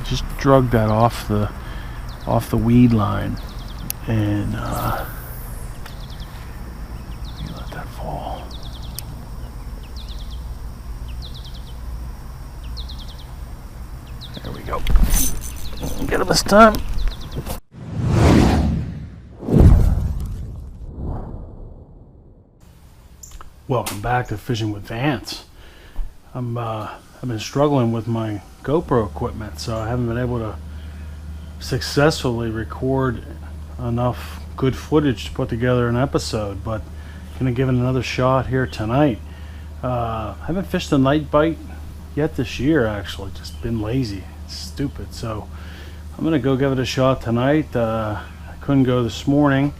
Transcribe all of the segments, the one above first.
just drug that off the weed line, and let me let that fall. There we go. Get him this time. Welcome back to Fishing with Vance. I've been struggling with my GoPro equipment, so I haven't been able to successfully record enough good footage to put together an episode, but gonna give it another shot here tonight. I haven't fished a night bite yet this year, actually. Just been lazy. It's stupid. So I'm gonna go give it a shot tonight. I couldn't go this morning,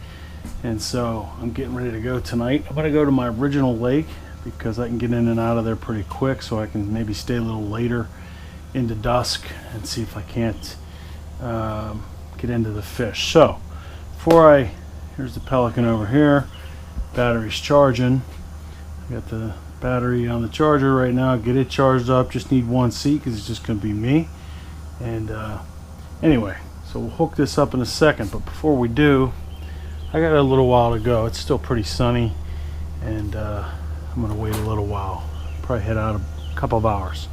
and so I'm getting ready to go tonight. I'm gonna go to my original lake because I can get in and out of there pretty quick, so I can maybe stay a little later into dusk and see if I can't get into the fish. So here's the Pelican over here. Battery's charging. I got the battery on the charger right now. Get it charged up. Just need one seat because it's just going to be me. And anyway, so we'll hook this up in a second, but before we do, I got a little while to go. It's still pretty sunny, and I'm gonna wait a little while, probably head out a couple of hours.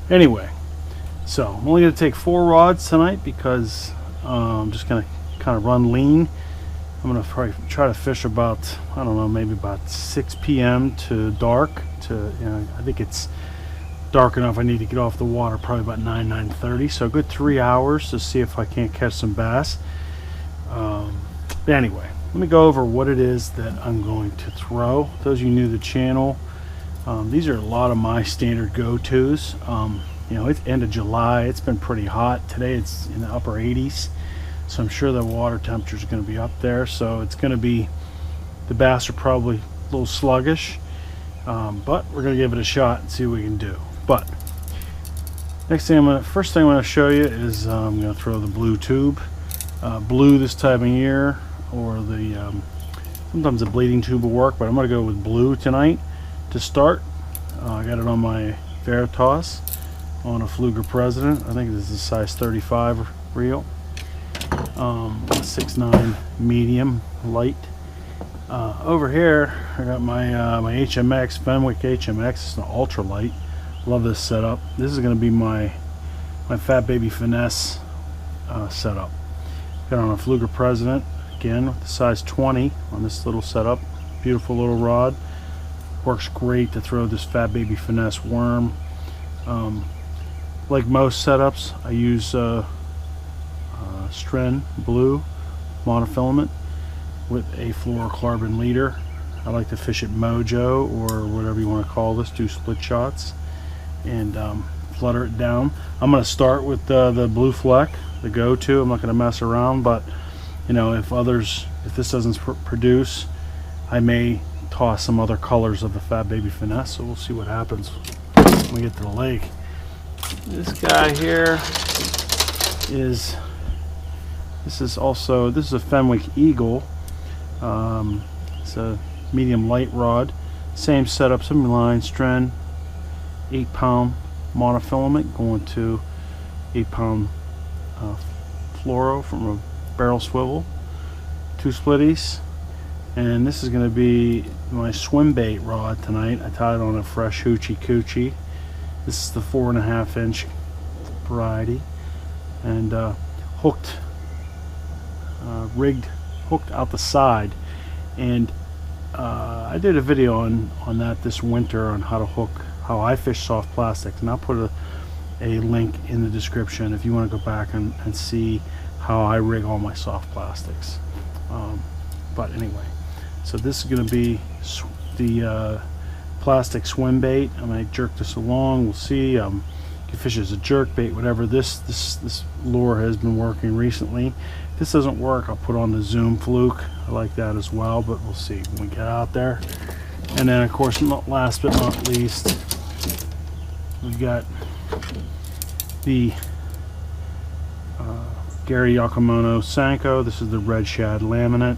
Anyway, so I'm only gonna take 4 rods tonight because I'm just gonna kind of run lean. I'm gonna probably try to fish about, I don't know, maybe about 6 p.m. to dark. I think it's dark enough. I need to get off the water probably about 9:30. So a good 3 hours to see if I can't catch some bass. But anyway, let me go over what it is that I'm going to throw. Those of you new to the channel, these are a lot of my standard go-tos. It's end of July. It's been pretty hot. Today it's in the upper 80s, so I'm sure the water temperature is going to be up there. So it's going to be, the bass are probably a little sluggish, but we're going to give it a shot and see what we can do. But first thing I'm going to show you is I'm going to throw the blue tube. Blue this time of year, or the sometimes the bleeding tube will work, but I'm going to go with blue tonight to start. I got it on my Firetruck on a Fluger President. I think this is a size 35 reel, 6'9" medium light. Over here I got my HMX, Fenwick HMX. It's an ultralight. Love this setup. This is going to be my Fat Baby Finesse setup. Got on a Fluger President again with the size 20 on this little setup. Beautiful little rod. Works great to throw this Fat Baby Finesse worm. Like most setups, I use Stren blue monofilament with a fluorocarbon leader. I like to fish at Mojo or whatever you want to call this. Do split shots and flutter it down. I'm going to start with the blue fleck, the go-to. I'm not going to mess around, but if this doesn't produce, I may toss some other colors of the Fat Baby Finesse, so we'll see what happens when we get to the lake. This guy here is a Fenwick Eagle. It's a medium light rod, same setup, same line, Stren, 8-pound monofilament going to 8-pound fluoro from a barrel swivel, 2 splitties, and this is going to be my swim bait rod tonight. I tied it on a fresh Hoochie Coochie. This is the 4.5-inch variety, and hooked out the side. And I did a video on that this winter on how I fish soft plastics, and I'll put a link in the description if you want to go back and see how I rig all my soft plastics. But anyway, so this is going to be the plastic swim bait. I might jerk this along. We'll see. You can fish as a jerk bait, whatever. This lure has been working recently. If this doesn't work, I'll put on the Zoom Fluke. I like that as well, but we'll see when we get out there. And then, of course, last but not least, we've got the Gary Yakumono Senko. This is the red shad laminate.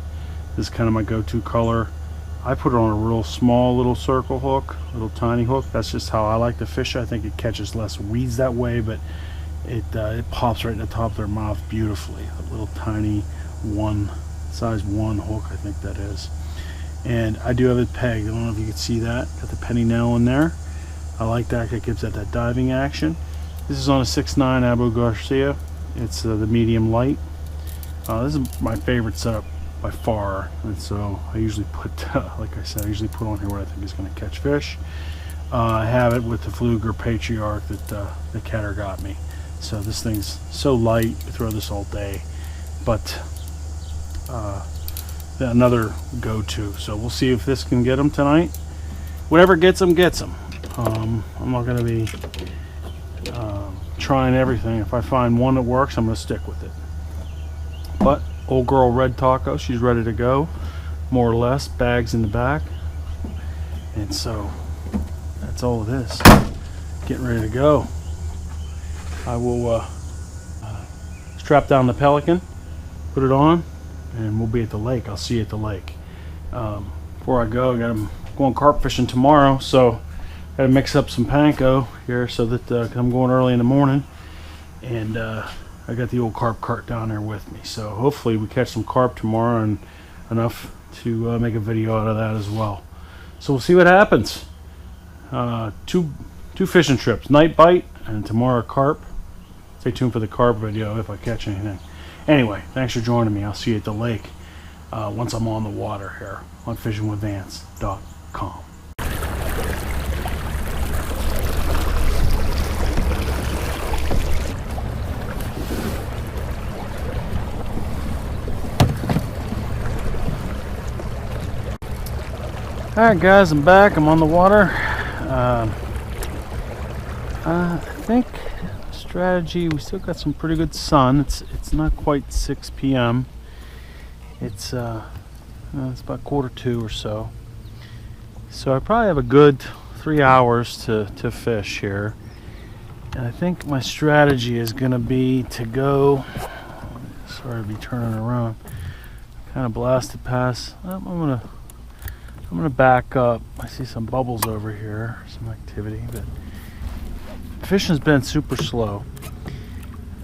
This is kind of my go-to color. I put it on a real small little circle hook, little tiny hook. That's just how I like to fish. I think it catches less weeds that way, but it pops right in the top of their mouth beautifully. A little tiny size 1 hook, I think that is. And I do have it pegged. I don't know if you can see that. Got the penny nail in there. I like that. It gives that diving action. This is on a 6.9 Abu Garcia. It's the medium light. This is my favorite setup by far, and so I usually put, like I said, I usually put on here what I think is going to catch fish. I have it with the Fluger Patriarch that the Catter got me. So this thing's so light, you throw this all day. But another go-to. So we'll see if this can get them tonight. Whatever gets them, gets them. I'm not going to be trying everything. If I find one that works, I'm going to stick with it. But old girl Red Taco, she's ready to go, more or less. Bags in the back, and so that's all it is. Getting ready to go. I will strap down the Pelican, put it on, and we'll be at the lake. I'll see you at the lake. Before I go, I'm going carp fishing tomorrow, so got to mix up some panko here so that I'm going early in the morning, and I got the old carp cart down there with me. So hopefully we catch some carp tomorrow, and enough to make a video out of that as well. So we'll see what happens. Two fishing trips, night bite and tomorrow carp. Stay tuned for the carp video if I catch anything. Anyway, thanks for joining me. I'll see you at the lake once I'm on the water here on fishingwithvance.com. Alright guys, I'm back. I'm on the water. I think strategy, we still got some pretty good sun. It's not quite 6 p.m. It's about 1:45 or so. So I probably have a good 3 hours to fish here. And I think my strategy is going to be to go, sorry to be turning around, kind of blasted past. I'm gonna back up. I see some bubbles over here, some activity, but fishing's been super slow.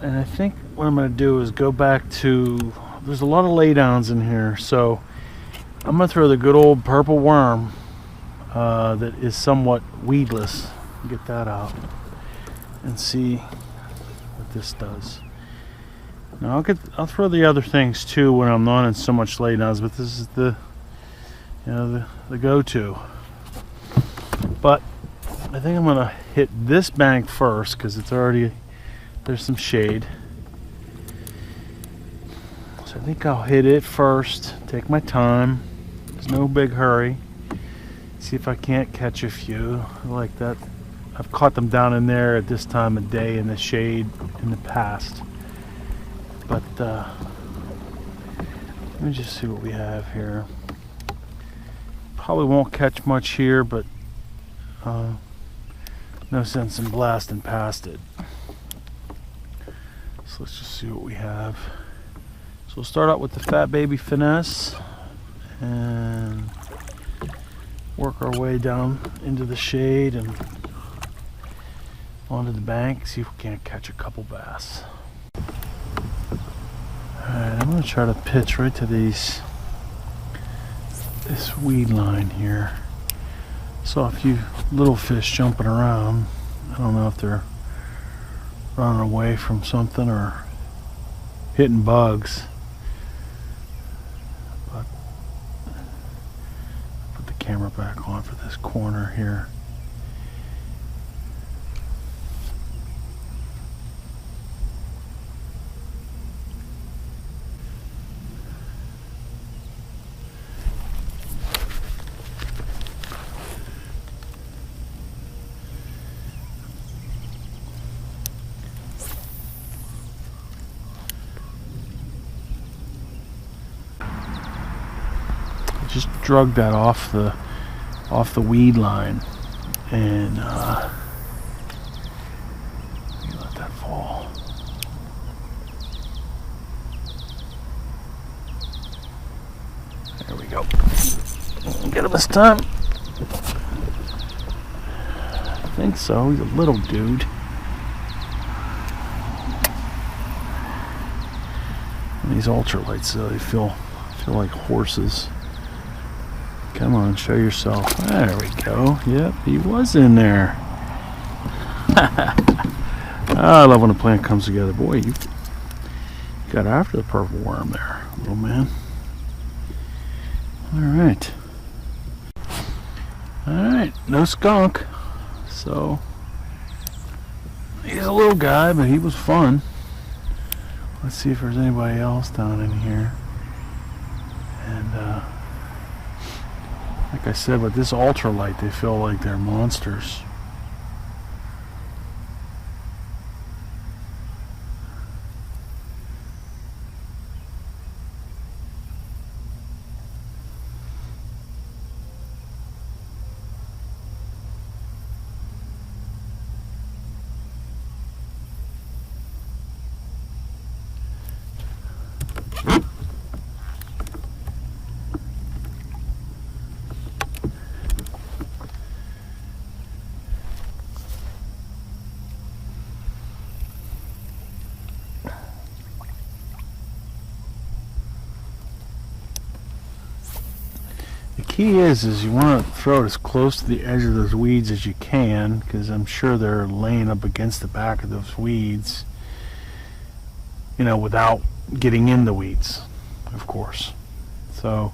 And I think what I'm gonna do is go back to, there's a lot of laydowns in here, so I'm gonna throw the good old purple worm that is somewhat weedless. Get that out and see what this does. Now I'll throw the other things too when I'm not in so much laydowns, but this is the go-to. But I think I'm gonna hit this bank first because it's already, there's some shade. So I think I'll hit it first, take my time. There's no big hurry. See if I can't catch a few like that. I've caught them down in there at this time of day in the shade in the past. But let me just see what we have here. Probably won't catch much here, but no sense in blasting past it. So let's just see what we have. So we'll start out with the Fat Baby Finesse and work our way down into the shade and onto the bank, see if we can't catch a couple bass. Alright, I'm going to try to pitch right to this weed line here. Saw a few little fish jumping around. I don't know if they're running away from something or hitting bugs. But I'll put the camera back on for this corner here. Just drug that off the weed line, and let me let that fall. There we go. Get him this time. I think so. He's a little dude. These ultralights, though, they feel like horses. Come on, show yourself. There we go. Yep, he was in there. I love when a plan comes together. Boy, you got after the purple worm there, little man. Alright. Alright, no skunk. So, he's a little guy, but he was fun. Let's see if there's anybody else down in here. And, like I said, with this ultralight, they feel like they're monsters. The key is you want to throw it as close to the edge of those weeds as you can, because I'm sure they're laying up against the back of those weeds, you know, without getting in the weeds, of course. So,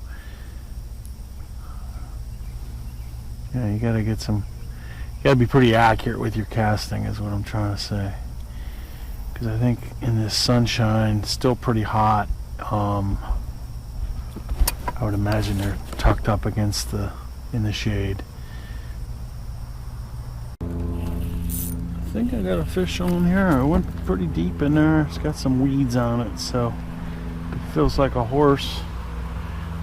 yeah, you gotta get some, you gotta be pretty accurate with your casting, is what I'm trying to say. Because I think in this sunshine, it's still pretty hot. I would imagine they're tucked up against in the shade. I think I got a fish on here. I went pretty deep in there. It's got some weeds on it, so it feels like a horse.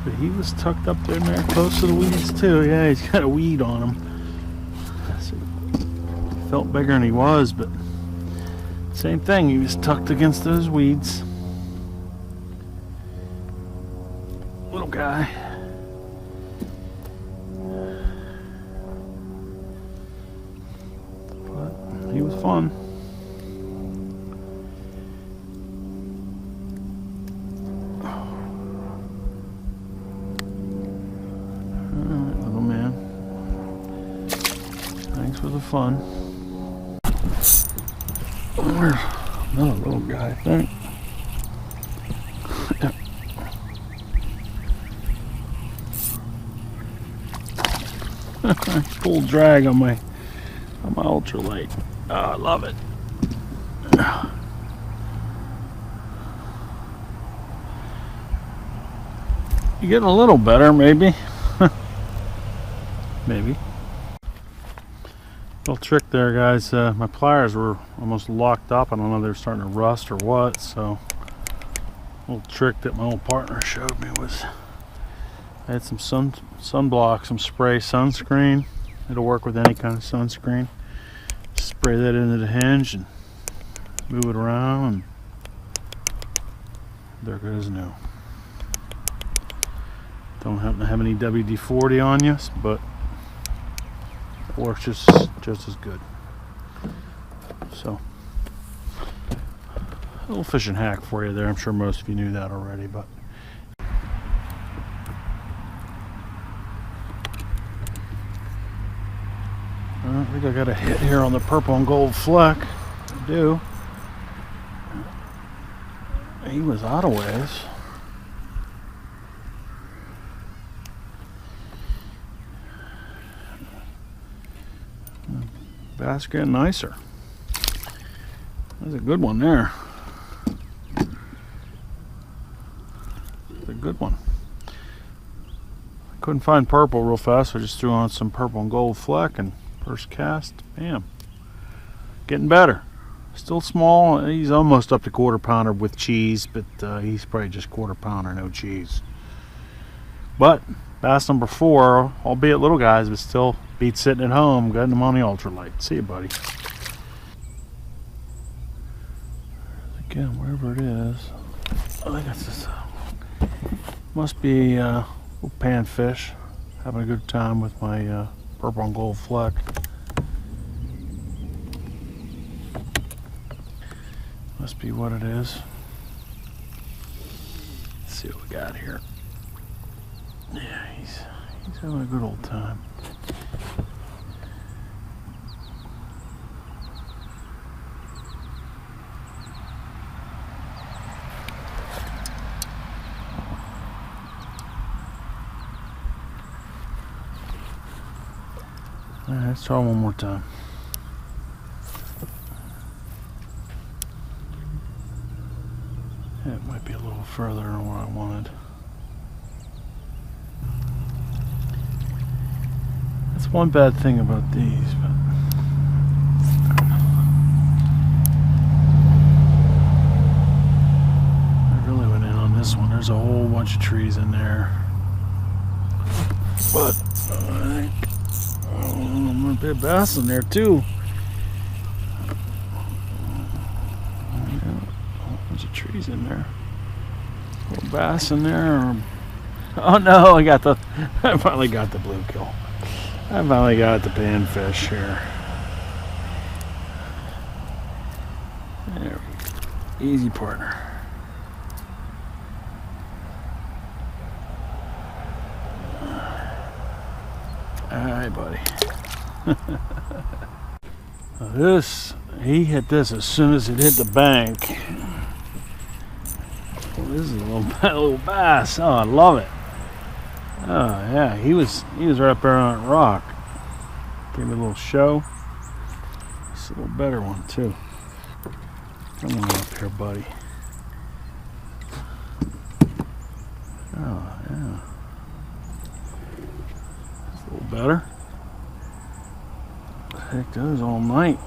But he was tucked up in there close to the weeds too. Yeah, he's got a weed on him. So, felt bigger than he was, but same thing. He was tucked against those weeds. Little guy. But he was fun. Alright, little man. Thanks for the fun. Where's another little guy, I think. Full drag on my ultralight. Oh, I love it. You're getting a little better, maybe. Maybe. Little trick there, guys. My pliers were almost locked up. I don't know if they're starting to rust or what. So, little trick that my old partner showed me was I had some sunblock, some spray sunscreen. It'll work with any kind of sunscreen. Spray that into the hinge and move it around, and they're good as new. Don't happen to have any WD-40 on you, but it works just as good. So, a little fishing hack for you there. I'm sure most of you knew that already, but I think I got a hit here on the purple and gold fleck. I do. He was out of ways. Bass getting nicer. That's a good one there. That's a good one. Couldn't find purple real fast, so I just threw on some purple and gold fleck, and first cast, bam. Getting better. Still small. He's almost up to quarter pounder with cheese, but he's probably just quarter pounder, no cheese. But bass number 4, albeit little guys, but still beats sitting at home, getting them on the ultralight. See you, buddy. Again, wherever it is. I think it's this. Must be a little panfish. Having a good time with my purple and gold fleck. Must be what it is. see what we got here. Yeah, he's having a good old time. All right, let's try one more time. It might be a little further than what I wanted. That's one bad thing about these, but I really went in on this one. There's a whole bunch of trees in there. But a bit of bass in there too. Trees in there. A little bass in there. Oh no, I finally got the bluegill. I finally got the panfish here. There we go. Easy, partner. Alright, buddy. He hit this as soon as it hit the bank. This is a little bass. Oh, I love it. Oh yeah, he was right up there on that rock. Gave me a little show. It's a little better one too. Come on up here, buddy. Oh yeah. It's a little better. Heck, those all night.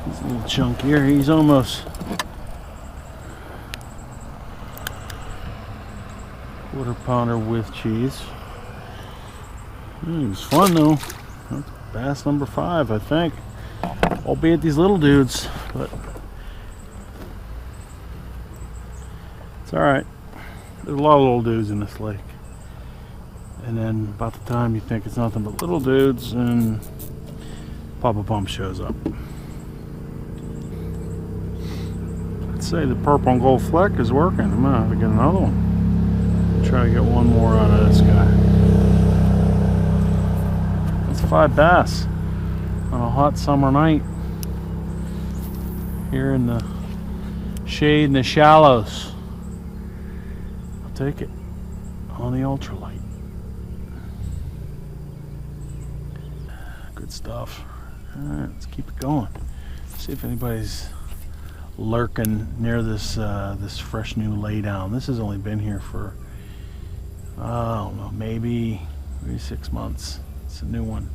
He's a little chunkier. He's almost quarter pounder with cheese. It was fun though. That's bass number 5, I think. Albeit these little dudes, but it's alright. There's a lot of little dudes in this lake. And then about the time you think it's nothing but little dudes, and Papa Pump shows up. Let's say the purple and gold fleck is working. I'm gonna have to get another one. Try to get one more out of this guy. That's 5 bass on a hot summer night here in the shade in the shallows. I'll take it on the ultralight. Good stuff. All right, let's keep it going. See if anybody's lurking near this this fresh new laydown. This has only been here for I don't know, maybe 6 months. It's a new one.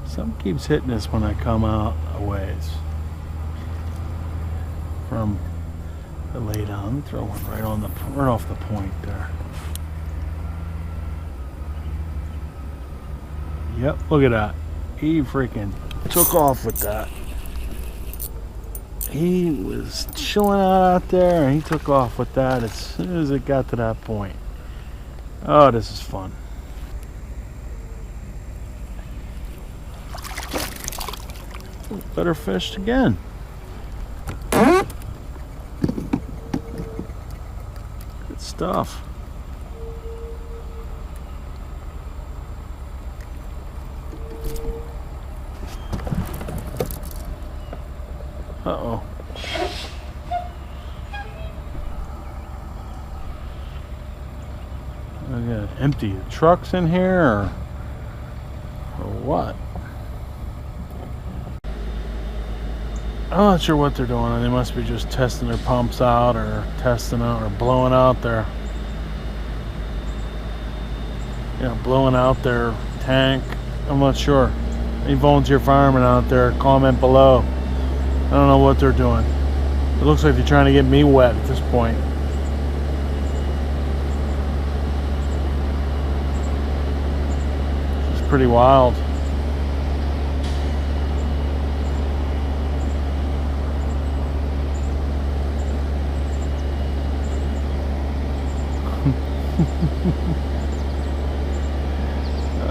Something keeps hitting us when I come out a ways from the laydown. Let me throw one right off the point there. Yep, look at that. He freaking took off with that. He was chilling out there and he took off with that as soon as it got to that point. Oh, this is fun. Better fished again. Good stuff. Uh-oh. I got empty trucks in here or what? I'm not sure what they're doing. They must be just testing their pumps out or testing out or blowing out their blowing out their tank. I'm not sure. Any volunteer firemen out there, comment below. I don't know what they're doing. It looks like they're trying to get me wet at this point. It's pretty wild.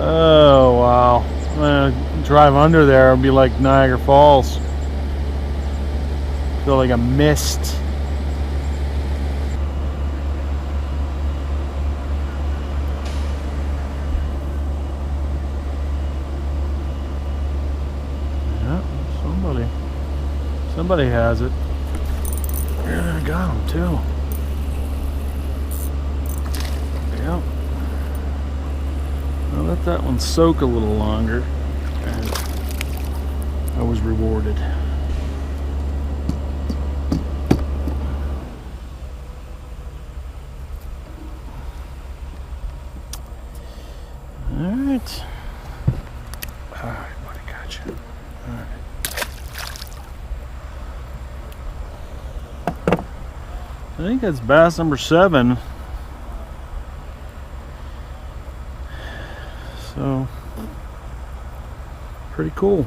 Oh wow. I'm gonna drive under there and be like Niagara Falls. feel like a mist. Yeah, somebody has it. Yeah, I got him too. Yep. I'll let that one soak a little longer, and I was rewarded. Alright. Alright, buddy, gotcha. Alright. I think that's bass number 7. So, pretty cool.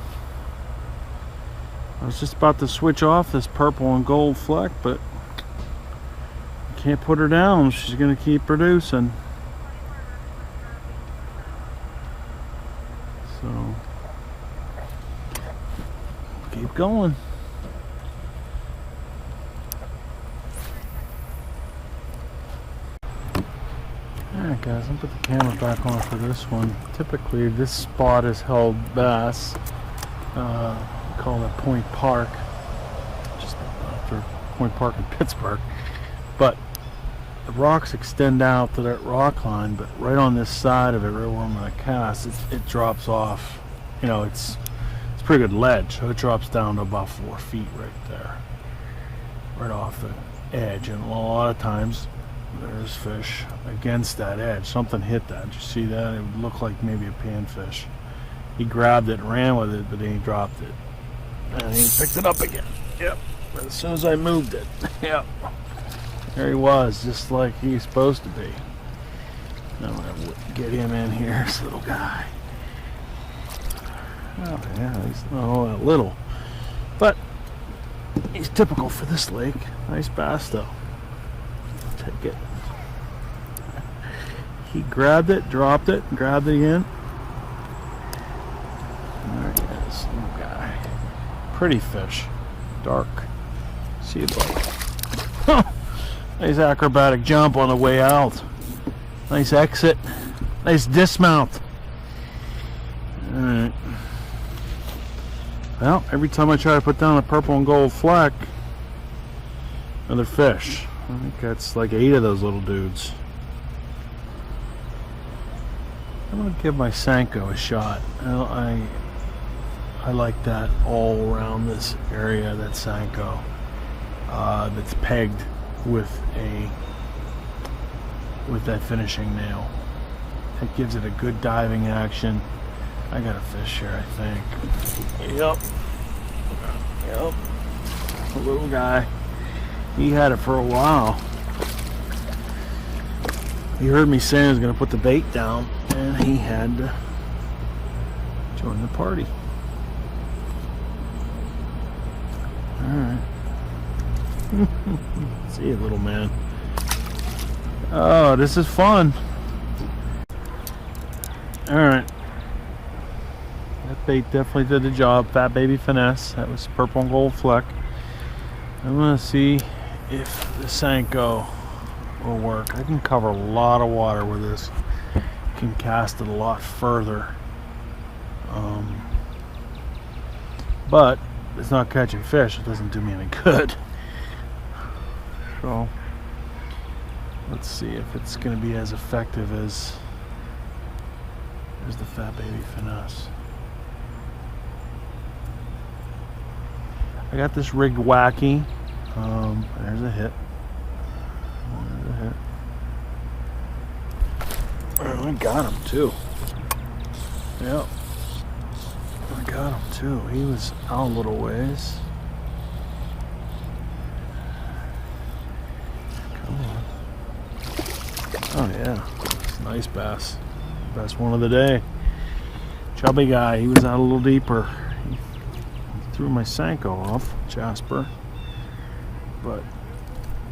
I was just about to switch off this purple and gold fleck, but I can't put her down. She's going to keep producing. So, keep going. Alright guys, I'll put the camera back on for this one. Typically this spot is held bass. We call it Point Park. Just after Point Park in Pittsburgh. But the rocks extend out to that rock line, but right on this side of it, right where I'm going to cast, it drops off. You know, it's pretty good ledge, so it drops down to about 4 feet right there. Right off the edge, and a lot of times there's fish against that edge. Something hit that. Did you see that? It would look like maybe a panfish. He grabbed it and ran with it, but then he dropped it. And he picked it up again. Yep. As soon as I moved it. Yep. There he was, just like he's supposed to be. I'm going to get him in here, this little guy. Oh, yeah, he's not all that little. But he's typical for this lake. Nice bass, though. Take it. He grabbed it, dropped it, grabbed it again. There he is, little guy. Pretty fish. Dark. See you, buddy. Nice acrobatic jump on the way out. Nice exit. Nice dismount. Alright. Well, every time I try to put down a purple and gold fleck, another fish. I think that's like 8 of those little dudes. I'm going to give my senko a shot. I like that all around this area, that senko. That's pegged with that finishing nail. It gives it a good diving action. I got a fish here, I think. Yep. A little guy. He had it for a while. He heard me saying I was going to put the bait down, and he had to join the party. Alright. See you, little man. Oh, this is fun. Alright. That bait definitely did the job. Fat baby finesse. That was purple and gold fleck. I'm going to see if the senko will work. I can cover a lot of water with this. Can cast it a lot further. But it's not catching fish. It doesn't do me any good. So let's see if it's going to be as effective as the fat baby finesse. I got this rigged wacky. There's a hit. Oh, I got him too. Yep. I got him too. He was out a little ways. Come on. Oh yeah. It's a nice bass. Best one of the day. Chubby guy. He was out a little deeper. He threw my senko off, Jasper. But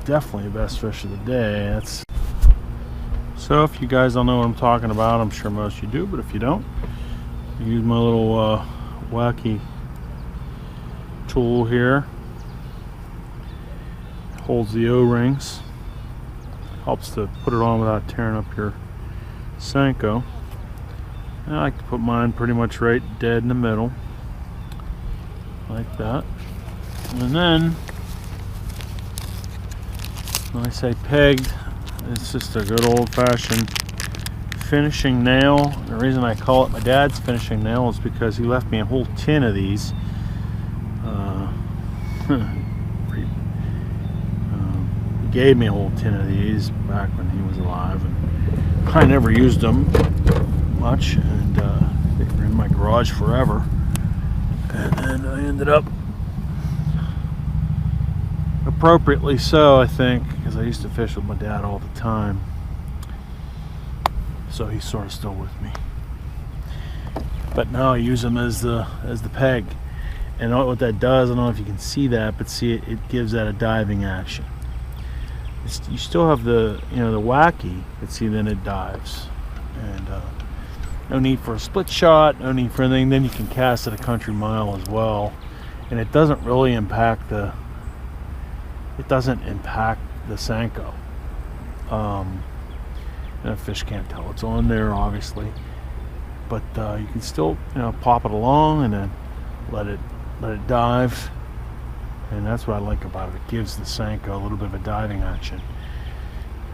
definitely the best fish of the day. That's so if you guys don't know what I'm talking about, I'm sure most of you do, but if you don't, I use my little wacky tool here. holds the O-rings, helps to put it on without tearing up your senko. And I like to put mine pretty much right dead in the middle, like that. And then when I say pegged, it's just a good old-fashioned finishing nail. The reason I call it my dad's finishing nail is because he left me a whole tin of these. He gave me a whole tin of these back when he was alive, and I never used them much, and they were in my garage forever. And then I ended up, appropriately so I think, because I used to fish with my dad all the time, so he's sort of still with me. But now I use them as the peg, and what that does, I don't know if you can see that, but see it gives that a diving action. You still have the the wacky, but see, then it dives, and no need for a split shot, no need for anything. Then you can cast at a country mile as well, and it doesn't really impact the senko. And a fish can't tell it's on there, obviously, but you can still pop it along and then let it dive, and that's what I like about it. It gives the senko a little bit of a diving action,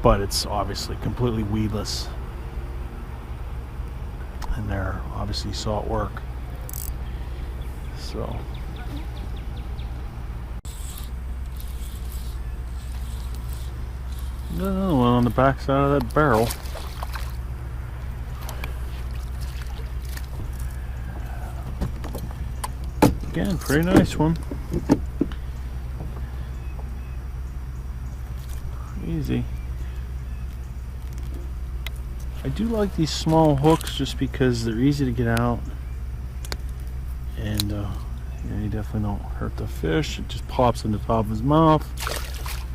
but it's obviously completely weedless. And there, obviously, you saw it work. So another one on the back side of that barrel. Again, pretty nice one. Easy. I do like these small hooks just because they're easy to get out, and you definitely don't hurt the fish. It just pops in the top of his mouth.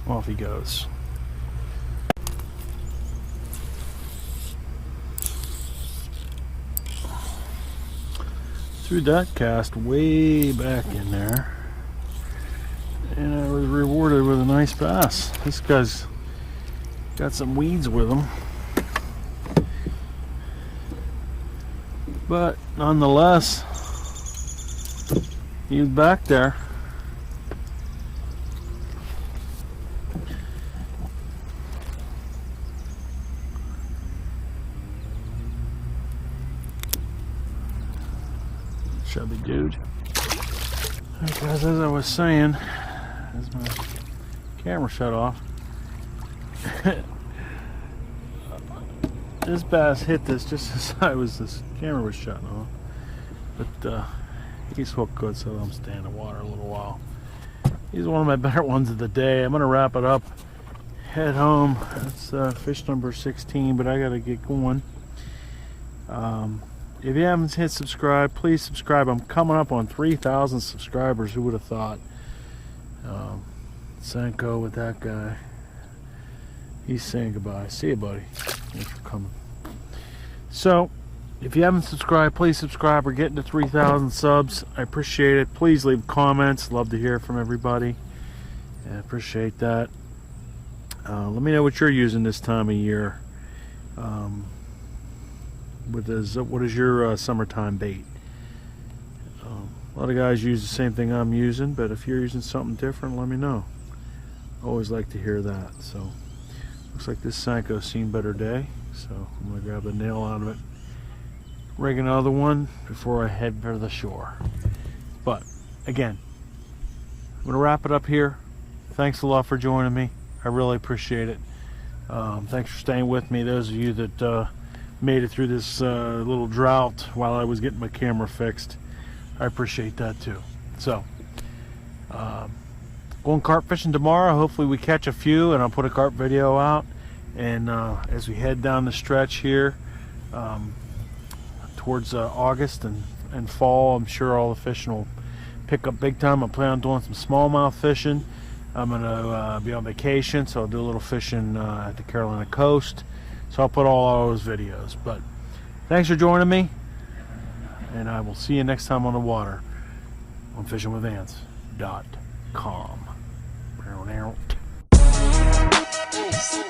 Off he goes. Threw that cast way back in there, and I was rewarded with a nice bass. This guy's got some weeds with him, but nonetheless, he was back there. Chubby dude. Alright guys, as I was saying, as my camera shut off, this bass hit this just as this camera was shutting off. But he's hooked good, so I'm staying in the water a little while. He's one of my better ones of the day. I'm gonna wrap it up, head home. That's fish number 16, but I gotta get going. If you haven't hit subscribe, please subscribe. I'm coming up on 3,000 subscribers. Who would have thought? Senko with that guy. He's saying goodbye. See you, buddy. Thanks for coming. So, if you haven't subscribed, please subscribe. We're getting to 3,000 subs. I appreciate it. Please leave comments. Love to hear from everybody. I appreciate that. Let me know what you're using this time of year. What is your summertime bait? A lot of guys use the same thing I'm using, but if you're using something different, let me know. Always like to hear that. So looks like this senko's seen better day, so I'm gonna grab the nail out of it, rig another one before I head for the shore. But again, I'm gonna wrap it up here. Thanks a lot for joining me. I really appreciate it. Thanks for staying with me, those of you that made it through this little drought while I was getting my camera fixed. I appreciate that too. So, going carp fishing tomorrow. Hopefully we catch a few, and I'll put a carp video out. And as we head down the stretch here towards August and fall, I'm sure all the fishing will pick up big time. I plan on doing some smallmouth fishing. I'm gonna be on vacation, so I'll do a little fishing at the Carolina coast. So I'll put all those videos. But thanks for joining me, and I will see you next time on the water on fishingwithvance.com. Bass.